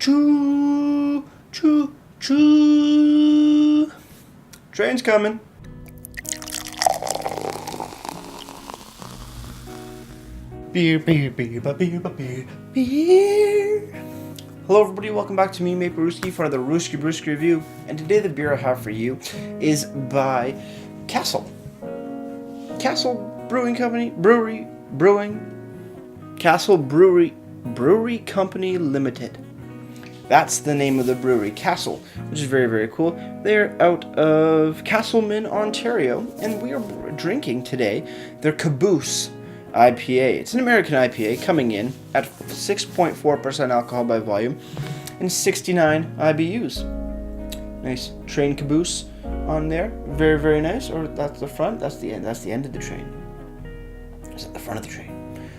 Choo, choo, choo. Train's coming. Beer, beer, beer, beer, beer, beer. Hello everybody, welcome back to me, Maple Rooski, for another Rooski Brewski review. And today the beer I have for you is by Cassel. Cassel Brewing Company, Cassel Brewery Company Limited. That's the name of the brewery, Cassel, which is very, very cool. They're out of Castleman, Ontario, and we are drinking today their Caboose IPA. It's an American IPA coming in at 6.4% alcohol by volume and 69 IBUs. Nice train caboose on there. Very, very nice. Or that's the front. That's the end. That's the end of the train. Is that the front of the train?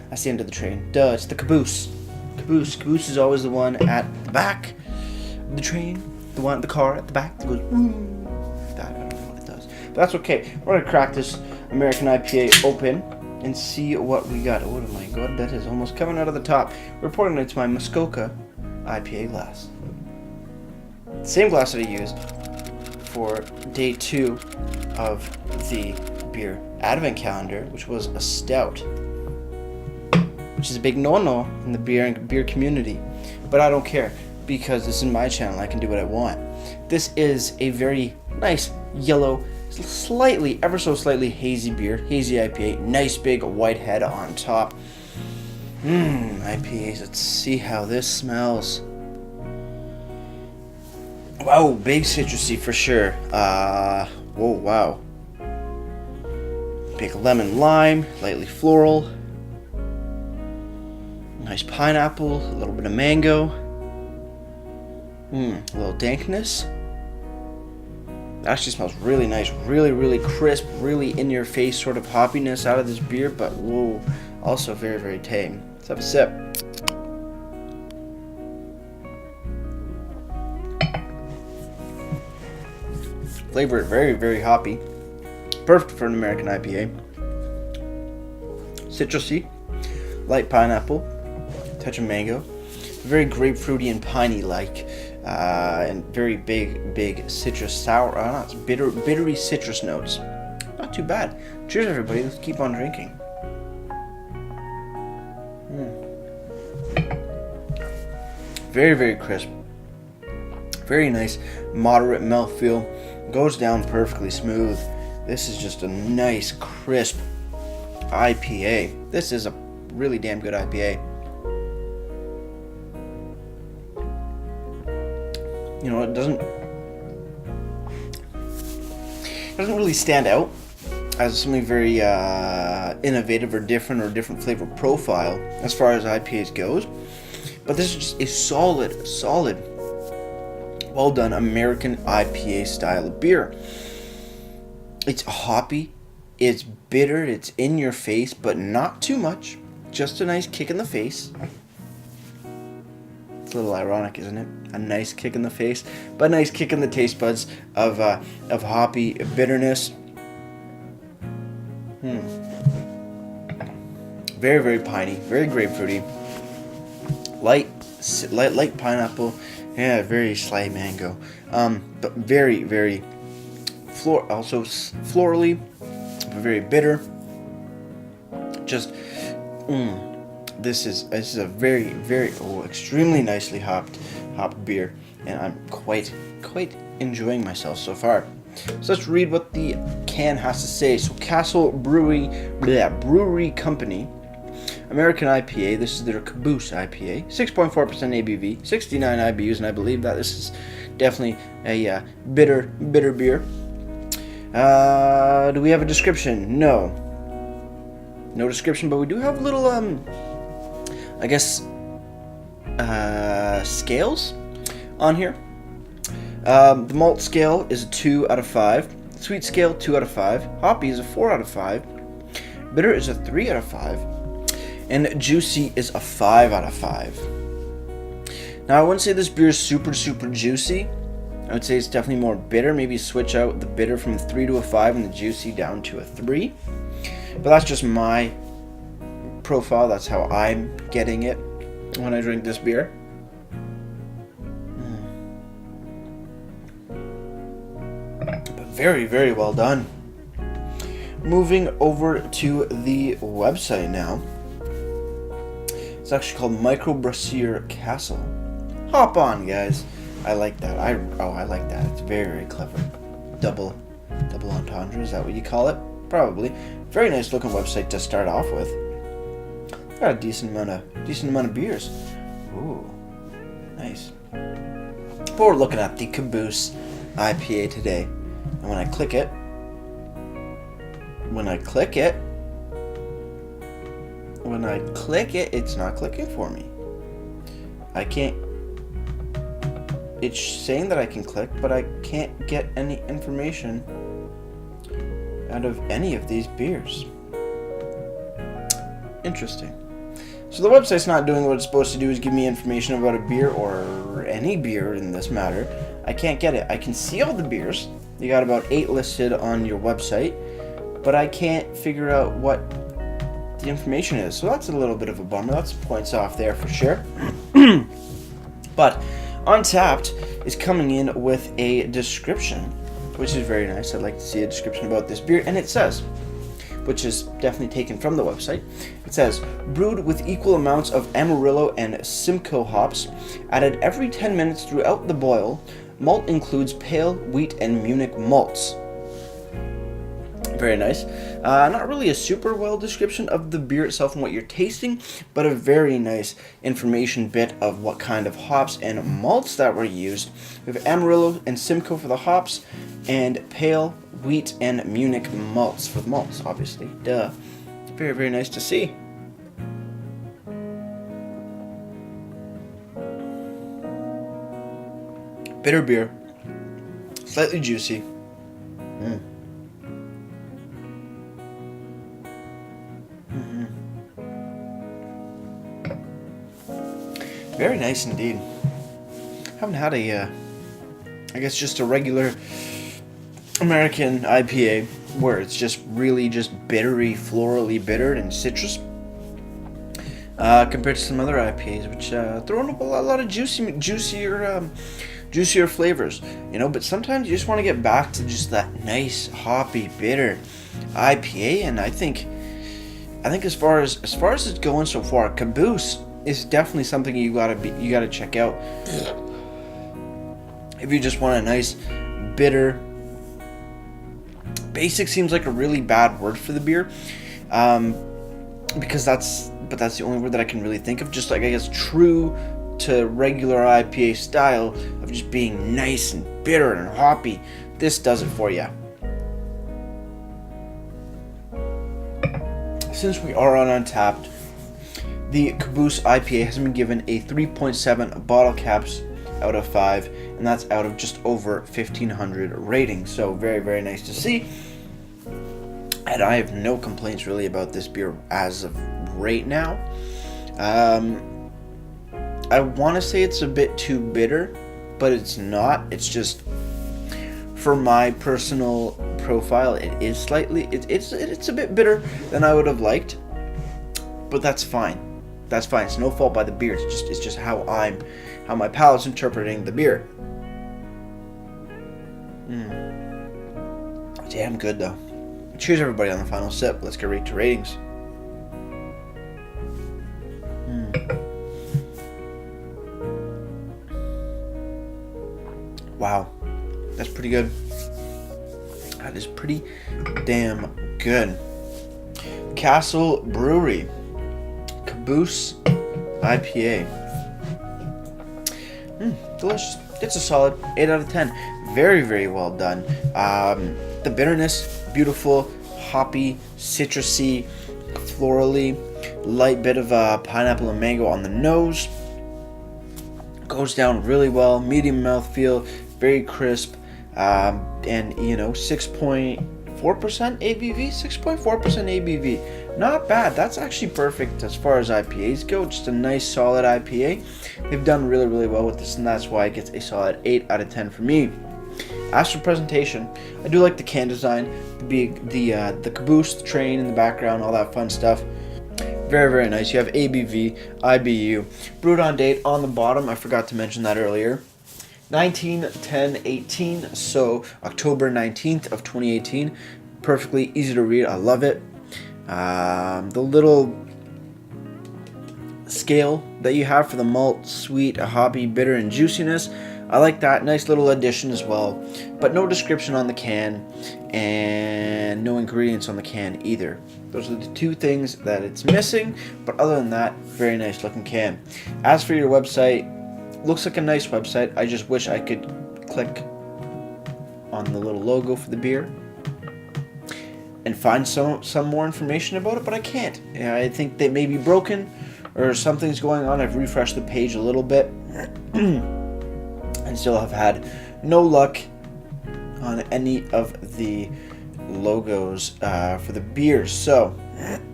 That's the end of the train. Duh, it's the caboose. Caboose is always the one at the back of the train. The car at the back that goes that. I don't know what it does. But that's okay. We're gonna crack this American IPA open and see what we got. Oh my god, that is almost coming out of the top. We're pouring it into my Muskoka IPA glass. Same glass that I used for day 2 of the beer advent calendar, which was a stout, which is a big no-no in the beer community. But I don't care, because this is my channel. I can do what I want. This is a very nice yellow, ever so slightly hazy beer, hazy IPA, nice big white head on top. IPAs, let's see how this smells. Wow, big citrusy for sure. Whoa, wow. Big lemon lime, lightly floral. Nice pineapple, a little bit of mango. A little dankness. It actually smells really nice, really crisp, really in your face sort of hoppiness out of this beer, but whoa, also very, very tame. Let's have a sip. Flavor very, very hoppy. Perfect for an American IPA. Citrusy, light pineapple, touch of mango, very grapefruity and piney like. And very big citrus sour, bittery citrus notes. Not too bad. Cheers, everybody. Let's keep on drinking. Very, very crisp. Very nice, moderate mouthfeel. Goes down perfectly smooth. This is just a nice, crisp IPA. This is a really damn good IPA. You know, it doesn't really stand out as something very innovative or different flavor profile as far as IPAs goes. But this is just a solid, well done American IPA style of beer. It's hoppy, it's bitter, it's in your face, but not too much. Just a nice kick in the face. It's a little ironic, isn't it? A nice kick in the face, but a nice kick in the taste buds of hoppy bitterness. Very, very piney, very grapefruity, light pineapple, yeah, very slight mango, but very, very also florally, but very bitter. Just This is a very, very extremely nicely hopped beer, and I'm quite enjoying myself so far. So let's read what the can has to say. So Cassel Brewery Company, American IPA. This is their Caboose IPA, 6.4% ABV, 69 IBUs, and I believe that this is definitely a bitter beer. Do we have a description? No description, but we do have a little I guess scales on here. The malt scale is a 2 out of 5. Sweet scale 2 out of 5. Hoppy is a 4 out of 5. Bitter is a 3 out of 5. And juicy is a 5 out of 5. Now I wouldn't say this beer is super juicy. I would say it's definitely more bitter. Maybe switch out the bitter from a 3 to a 5 and the juicy down to a 3. But that's just my profile. That's how I'm getting it when I drink this beer. Very, very well done. Moving over to the website now. It's actually called Microbrasserie Cassel. Hop on, guys. I like that. I like that. It's very, very clever. Double entendre, is that what you call it? Probably. Very nice looking website to start off with. Got a decent amount of beers. Ooh, nice. But we're looking at the Caboose IPA today, and when I click it, it's not clicking for me. I can't. It's saying that I can click, but I can't get any information out of any of these beers. Interesting. So the website's not doing what it's supposed to do, is give me information about a beer, or any beer in this matter. I can't get it. I can see all the beers. You got about 8 listed on your website, but I can't figure out what the information is. So that's a little bit of a bummer. That's points off there for sure. But Untapped is coming in with a description, which is very nice. I'd like to see a description about this beer, and it says, which is definitely taken from the website, it says, brewed with equal amounts of Amarillo and Simcoe hops, added every 10 minutes throughout the boil. Malt includes pale, wheat, and Munich malts. Very nice. Not really a super well description of the beer itself and what you're tasting, but a very nice information bit of what kind of hops and malts that were used. We have Amarillo and Simcoe for the hops, and pale, wheat, and Munich malts for the malts, obviously. Duh. Very, very nice to see. Bitter beer. Slightly juicy. Very nice indeed. Haven't had I guess just a regular American IPA where it's just really just bittery, florally bittered and citrus. Compared to some other IPAs, which throw in a lot of juicier flavors, you know. But sometimes you just want to get back to just that nice hoppy bitter IPA, and I think as far as it's going so far, Caboose is definitely something you gotta check out if you just want a nice bitter. Basic seems like a really bad word for the beer, because that's the only word that I can really think of. Just like, I guess, true to regular IPA style of just being nice and bitter and hoppy. This does it for you. Since we are on Untapped, the Caboose IPA has been given a 3.7 bottle caps out of 5, and that's out of just over 1,500 ratings. So very, very nice to see. And I have no complaints really about this beer as of right now. I want to say it's a bit too bitter, but it's not. It's just, for my personal profile, it is slightly. It's a bit bitter than I would have liked, but that's fine. That's fine. It's no fault by the beer. It's just how my palate's interpreting the beer. Damn good though. Cheers everybody on the final sip. Let's get right to ratings. Wow, that's pretty good. That is pretty damn good. Cassel Brewery Caboose IPA. Delicious. It's a solid 8 out of 10. Very, very well done. The bitterness, beautiful, hoppy, citrusy, florally, light bit of pineapple and mango on the nose. Goes down really well. Medium mouthfeel, very crisp, and 6.4% ABV. 6.4% ABV. Not bad. That's actually perfect as far as IPAs go. Just a nice solid IPA. They've done really, really well with this, and that's why it gets a solid 8 out of 10 for me. As for presentation, I do like the can design, the caboose, the train in the background, all that fun stuff. Very, very nice. You have ABV, IBU, brewed on date on the bottom. I forgot to mention that earlier. 19/10/18, so October 19th of 2018. Perfectly easy to read. I love it. The little scale that you have for the malt, sweet, hoppy, bitter, and juiciness, I like that. Nice little addition as well. But no description on the can and no ingredients on the can either. Those are the two things that it's missing, but other than that, very nice looking can. As for your website, looks like a nice website. I just wish I could click on the little logo for the beer and find some more information about it, but I can't. I think they may be broken or something's going on. I've refreshed the page a little bit and still have had no luck on any of the logos for the beers. So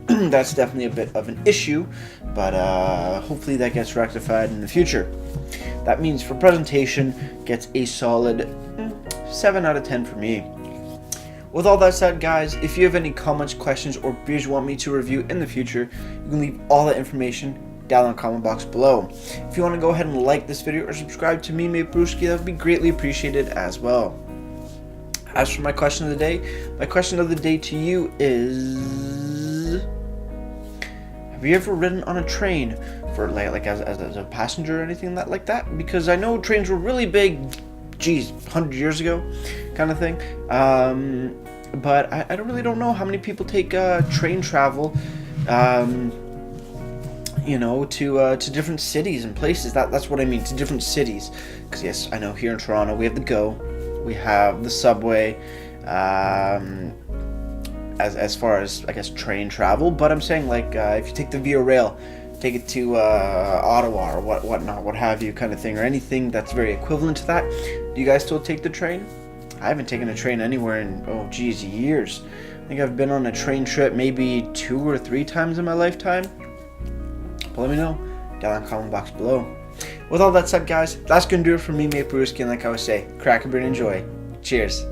that's definitely a bit of an issue, but hopefully that gets rectified in the future. That means for presentation, gets a solid 7 out of 10 for me. With all that said, guys, if you have any comments, questions, or beers you want me to review in the future, you can leave all that information down in the comment box below. If you want to go ahead and like this video or subscribe to me, Mate Brewski, that would be greatly appreciated as well. As for my question of the day to you is: have you ever ridden on a train for like as a passenger or anything like that? Because I know trains were really big, 100 years ago, kind of thing. But I don't know how many people take train travel, to different cities and places. That's what I mean, to different cities. Because yes, I know here in Toronto we have the GO, we have the subway, as far as I guess train travel. But I'm saying like if you take the Via Rail, take it to Ottawa or whatnot, what have you, kind of thing, or anything that's very equivalent to that. Do you guys still take the train? I haven't taken a train anywhere in years. I think I've been on a train trip maybe 2 or 3 times in my lifetime. But let me know down in the comment box below. With all that said, guys, that's gonna do it for me, Mate Brewski, and like I always say, crack a beer and enjoy. Cheers.